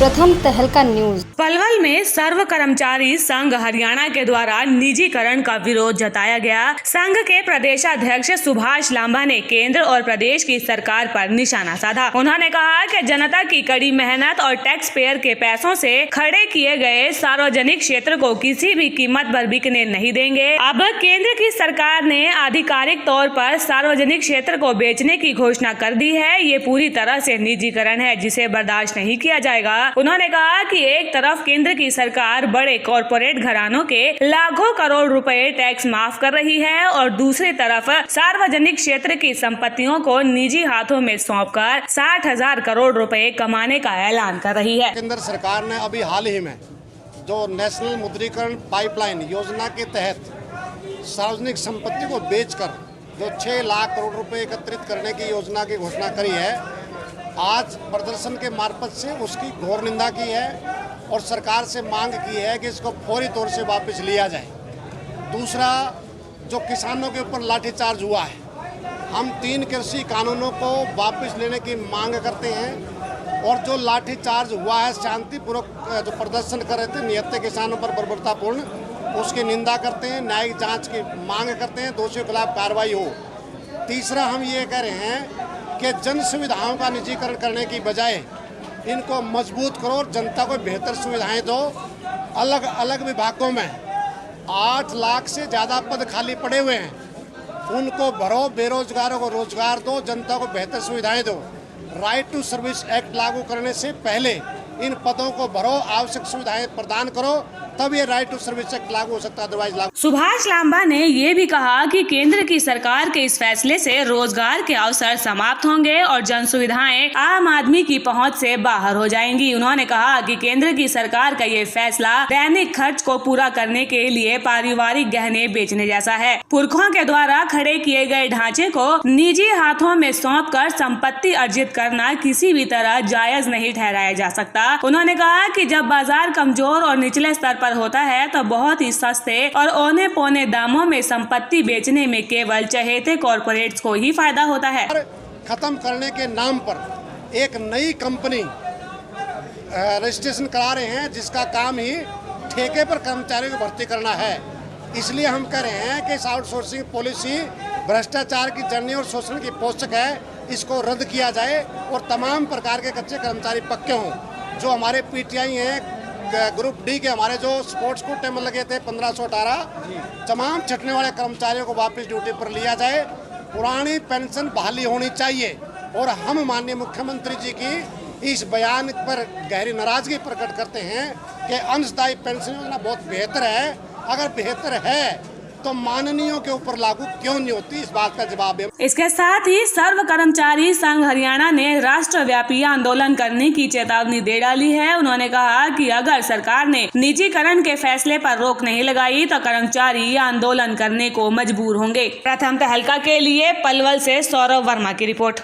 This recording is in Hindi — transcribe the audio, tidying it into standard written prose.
प्रथम तहलका न्यूज। पलवल में सर्व कर्मचारी संघ हरियाणा के द्वारा निजीकरण का विरोध जताया गया। संघ के प्रदेशाध्यक्ष सुभाष लांबा ने केंद्र और प्रदेश की सरकार पर निशाना साधा। उन्होंने कहा कि जनता की कड़ी मेहनत और टैक्स पेयर के पैसों से खड़े किए गए सार्वजनिक क्षेत्र को किसी भी कीमत पर बिकने नहीं देंगे। अब केंद्र की सरकार ने आधिकारिक तौर पर सार्वजनिक क्षेत्र को बेचने की घोषणा कर दी है। ये पूरी तरह से निजीकरण है, जिसे बर्दाश्त नहीं किया जाएगा। उन्होंने कहा कि एक तरफ केंद्र की सरकार बड़े कॉरपोरेट घरानों के लाखों करोड़ रुपए टैक्स माफ कर रही है और दूसरी तरफ सार्वजनिक क्षेत्र की संपत्तियों को निजी हाथों में सौंपकर 60,000 करोड़ रुपए कमाने का ऐलान कर रही है। केंद्र सरकार ने अभी हाल ही में जो नेशनल मुद्रीकरण पाइपलाइन योजना के तहत सार्वजनिक संपत्ति को बेचकर जो 6 लाख करोड़ रुपए एकत्रित करने की योजना की घोषणा करी है, आज प्रदर्शन के मार्फत से उसकी घोर निंदा की है और सरकार से मांग की है कि इसको फौरी तौर से वापस लिया जाए। दूसरा, जो किसानों के ऊपर लाठीचार्ज हुआ है, हम 3 कृषि कानूनों को वापस लेने की मांग करते हैं और जो लाठीचार्ज हुआ है शांतिपूर्वक जो प्रदर्शन कर रहे थे निहत्थे किसानों पर बर्बरतापूर्ण, उसकी निंदा करते हैं, न्यायिक जांच की मांग करते हैं, दोषियों के खिलाफ कार्रवाई हो। तीसरा, हम ये कह रहे हैं कि जन सुविधाओं का निजीकरण करने की बजाय इनको मजबूत करो और जनता को बेहतर सुविधाएं दो। अलग अलग विभागों में 8 लाख से ज़्यादा पद खाली पड़े हुए हैं, उनको भरो, बेरोजगारों को रोजगार दो, जनता को बेहतर सुविधाएं दो। राइट टू सर्विस एक्ट लागू करने से पहले इन पदों को भरो, आवश्यक सुविधाएं प्रदान करो, तब ये राइट टू सर्विस एक्ट लागू हो सकता है, अदरवाइज लागू। सुभाष लांबा ने ये भी कहा कि केंद्र की सरकार के इस फैसले से रोजगार के अवसर समाप्त होंगे और जन सुविधाएं आम आदमी की पहुंच से बाहर हो जाएंगी। उन्होंने कहा कि केंद्र की सरकार का ये फैसला दैनिक खर्च को पूरा करने के लिए पारिवारिक गहने बेचने जैसा है। पुरखों के द्वारा खड़े किए गए ढांचे को निजी हाथों में सौंपकर संपत्ति अर्जित करना किसी भी तरह जायज नहीं ठहराया जा सकता। उन्होंने कहा कि जब बाजार कमजोर और निचले स्तर पर होता है तो बहुत ही सस्ते और औने पौने दामों में संपत्ति बेचने में केवल चहेते कॉरपोरेट्स को ही फायदा होता है। खत्म करने के नाम पर एक नई कंपनी रजिस्ट्रेशन करा रहे हैं, जिसका काम ही ठेके पर कर्मचारियों को भर्ती करना है। इसलिए हम कह रहे हैं कि इस आउटसोर्सिंग पॉलिसी भ्रष्टाचार की जर्नी और शोषण की पोषक है, इसको रद्द किया जाए और तमाम प्रकार के कच्चे कर्मचारी पक्के हों। जो हमारे पीटीआई हैं, ग्रुप डी के हमारे जो स्पोर्ट्स कोटे में लगे थे 1518, तमाम छटने वाले कर्मचारियों को वापस ड्यूटी पर लिया जाए। पुरानी पेंशन बहाली होनी चाहिए और हम माननीय मुख्यमंत्री जी की इस बयान पर गहरी नाराजगी प्रकट करते हैं कि अंशदायी पेंशन योजना बहुत बेहतर है। अगर बेहतर है तो माननीयों के ऊपर लागू क्यों नहीं होती, इस बात का जवाब है। इसके साथ ही सर्व कर्मचारी संघ हरियाणा ने राष्ट्रव्यापी आंदोलन करने की चेतावनी दे डाली है। उन्होंने कहा कि अगर सरकार ने निजीकरण के फैसले पर रोक नहीं लगाई तो कर्मचारी आंदोलन करने को मजबूर होंगे। प्रथम तहलका के लिए पलवल से सौरभ वर्मा की रिपोर्ट।